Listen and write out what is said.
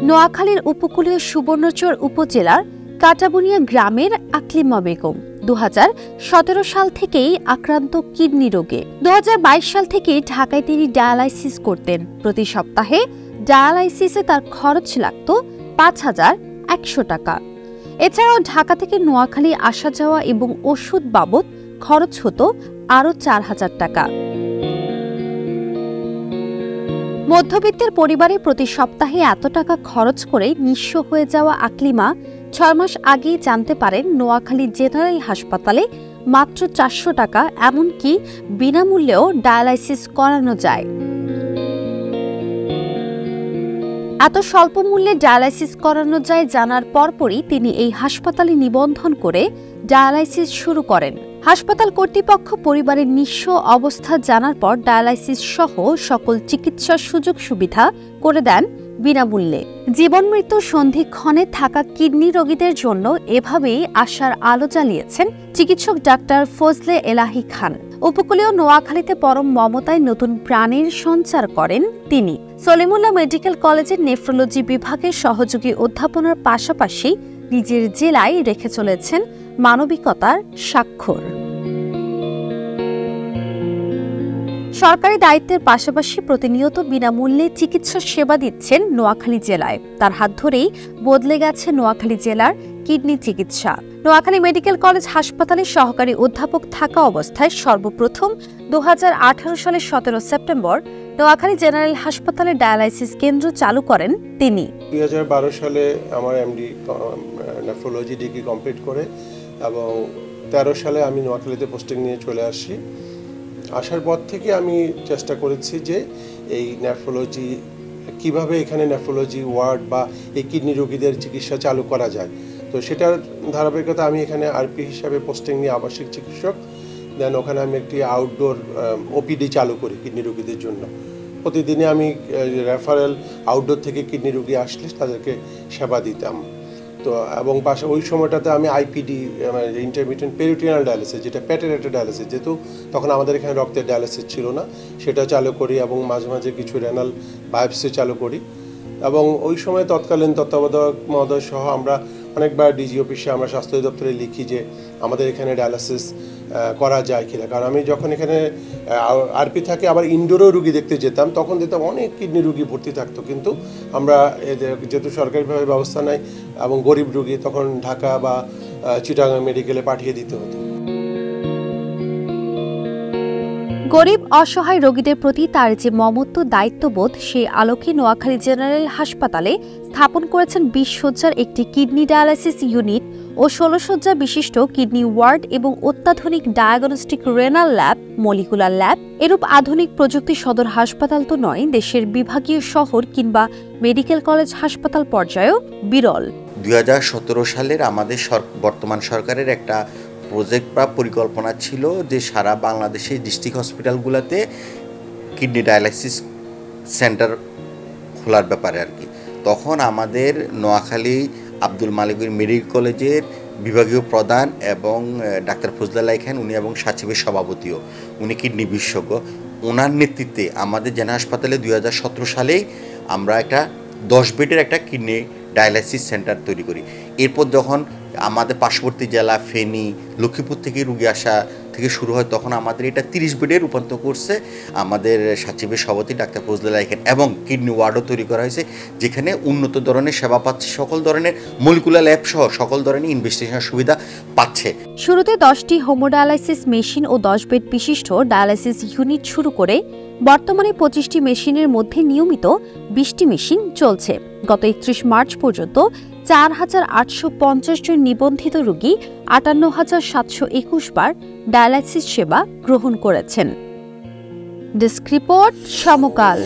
নোয়াখালীর উপকূলীয় সুবর্ণচর উপজেলার কাটাবুনিয়া গ্রামের আকলিমা বেগম 2017 সাল থেকেই আক্রান্ত কিডনি রোগে। 2022 সাল থেকে ঢাকায় তিনি ডায়ালাইসিস করতেন। প্রতি সপ্তাহে ডায়ালাইসিসে তার খরচ লাগত 5,100 টাকা। এছাড়াও ঢাকা থেকে নোয়াখালী আসা যাওয়া এবং ওষুধ বাবদ খরচ হতো আরও 4,000 টাকা। মধ্যবিত্তের পরিবারে প্রতি সপ্তাহে এত টাকা খরচ করে নিঃস্ব হয়ে যাওয়া আকলিমা 6 মাস আগেই জানতে পারেন নোয়াখালী জেনারেল হাসপাতালে মাত্র 400 টাকা, এমনকি বিনামূল্যেও ডায়ালাইসিস করানো যায়। এত স্বল্প মূল্যে ডায়ালাইসিস করানো যায় জানার পরপরই তিনি এই হাসপাতালে নিবন্ধন করে ডায়ালাইসিস শুরু করেন। হাসপাতাল কর্তৃপক্ষ পরিবারের নিঃস্ব অবস্থা জানার পর ডায়ালাইসিস সহ সকল চিকিৎসার সুযোগ সুবিধা করে দেন বিনামূল্যে। জীবন মৃত্যু সন্ধিক্ষণে থাকা কিডনি রোগীদের জন্য এভাবেই আশার আলো জ্বালিয়েছেন চিকিৎসক ডাক্তার ফজলে এলাহি খান। উপকূলীয় নোয়াখালীতে পরম মমতায় নতুন প্রাণের সঞ্চার করেন তিনি। সলিমুল্লাহ মেডিকেল কলেজের নেফ্রোলজি বিভাগের সহযোগী অধ্যাপনার পাশাপাশি নিজের জেলায় রেখে চলেছেন মানবিকতার স্বাক্ষর। সরকারি দায়িত্বের পাশাপাশি প্রতিনিয়ত বিনামূল্যে চিকিৎসা সেবা দিচ্ছেন নোয়াখালী জেলায়। তার হাত ধরেই বদলে গেছে নোয়াখালী জেলার কিডনি চিকিৎসা। নোয়াখালী মেডিকেল কলেজ হাসপাতালে সহকারী অধ্যাপক থাকা অবস্থায় সর্বপ্রথম 2018 সালের 17 সেপ্টেম্বর নোয়াখালী জেনারেল হাসপাতালে ডায়ালাইসিস কেন্দ্র চালু করেন তিনি। 2012 সালে আমার এমডি নেফ্রোলজি ডিগ্রি কমপ্লিট করে এবং 13 সালে আমি নোয়াখালীতে পোস্টিং নিয়ে চলে আসি। আসার পর থেকে আমি চেষ্টা করেছি যে এই নেফ্রোলজি কিভাবে এখানে নেফ্রোলজি ওয়ার্ড বা এই কিডনি রোগীদের চিকিৎসা চালু করা যায়। তো সেটার ধারাবাহিকতা আমি এখানে আরপি হিসাবে পোস্টিং নিয়ে আবাসিক চিকিৎসক, দেন ওখানে আমি একটি আউটডোর ওপিডি চালু করি কিডনি রোগীদের জন্য। প্রতিদিনে আমি রেফারেল আউটডোর থেকে কিডনি রোগী আসলে তাদেরকে সেবা দিতাম। তো এবং পাশে ওই সময়টাতে আমি আইপিডি ইন্টারমিটেন্ট পেরিটোনিয়াল ডায়ালিসিস, যেটা পেটের একটা ডায়ালিসিস, যেহেতু তখন আমাদের এখানে রক্তের ডায়ালিসিস ছিল না, সেটা চালু করি এবং মাঝে মাঝে কিছু রেনাল বায়োপসি চালু করি। এবং ওই সময় তৎকালীন তত্ত্বাবধায়ক মহোদয় সহ আমরা অনেকবার ডিজি অফিসে আমরা স্বাস্থ্য দপ্তরে লিখি যে আমাদের এখানে ডায়ালিসিস করা যায় কিনা। কারণ আমি যখন এখানে আরপি থাকে আবার ইনডোরও রুগী দেখতে যেতাম, তখন দেখতাম অনেক কিডনি রুগী ভর্তি থাকতো, কিন্তু আমরা যেহেতু সরকারিভাবে ব্যবস্থা নাই এবং গরিব রুগী তখন ঢাকা বা চিটাগাং মেডিকেলে পাঠিয়ে দিতে হতো। গরিব অসহায় রোগীদের প্রতি তার যে মমত্ব দায়িত্ববোধ, সেই আলোকে নোয়াখালী জেনারেল হাসপাতালে স্থাপন করেছেন 20 শয্যার একটি কিডনি ডায়ালাইসিস ইউনিট ও 16 শয্যা বিশিষ্ট কিডনি ওয়ার্ড এবং অত্যাধুনিক diagnostic renal lab, molecular lab. এরূপ আধুনিক প্রযুক্তি সদর হাসপাতাল তো নয়, দেশের বিভাগীয় শহর কিংবা মেডিকেল কলেজ হাসপাতাল পর্যায়েও বিরল। 2017 সালের আমাদের বর্তমান সরকারের একটা প্রজেক্ট বা পরিকল্পনা ছিল যে সারা বাংলাদেশের ডিস্ট্রিক্ট হসপিটালগুলোতে কিডনি ডায়ালাইসিস সেন্টার খোলার ব্যাপারে আর কি। তখন আমাদের নোয়াখালী আব্দুল মালিকের মেডিকেল কলেজের বিভাগীয় প্রধান এবং ডাক্তার ফজলে এলাহি খান, উনি এবং সাচিবের সভাপতিও, উনি কিডনি বিশেষজ্ঞ, ওনার নেতৃত্বে আমাদের জেনারেল হাসপাতালে 2017 সালেই আমরা একটা 10 বেডের একটা কিডনি ডায়ালাইসিস সেন্টার তৈরি করি। এরপর যখন আমাদের পার্শ্ববর্তী জেলা ফেনী, লক্ষ্মীপুর থেকে রুগী আসা থেকে শুরু হয়, তখন আমাদের এটা 30 বেডে রূপান্তর করছে আমাদের সাচিবের সভাপতি ডাক্তার ফজলে এলাহি খান, এবং কিডনি ওয়ার্ডও তৈরি করা হয়েছে, যেখানে উন্নত ধরনের সেবা পাচ্ছে, সকল ধরনের মলিকুলার ল্যাব সহ সকল ধরনের ইনভেস্টিগেশন সুবিধা পাচ্ছে। শুরুতে 10টি হোমোডায়ালাইসিস মেশিন ও 10 বেড বিশিষ্ট ডায়ালাইসিস ইউনিট শুরু করে বর্তমানে 25টি মেশিনের মধ্যে নিয়মিত 20টি মেশিন চলছে। গত 31 মার্চ পর্যন্ত 4,850 জন নিবন্ধিত রোগী 58,721 বার ডায়ালাইসিস সেবা গ্রহণ করেছেন। ডেস্ক রিপোর্ট, সমকাল।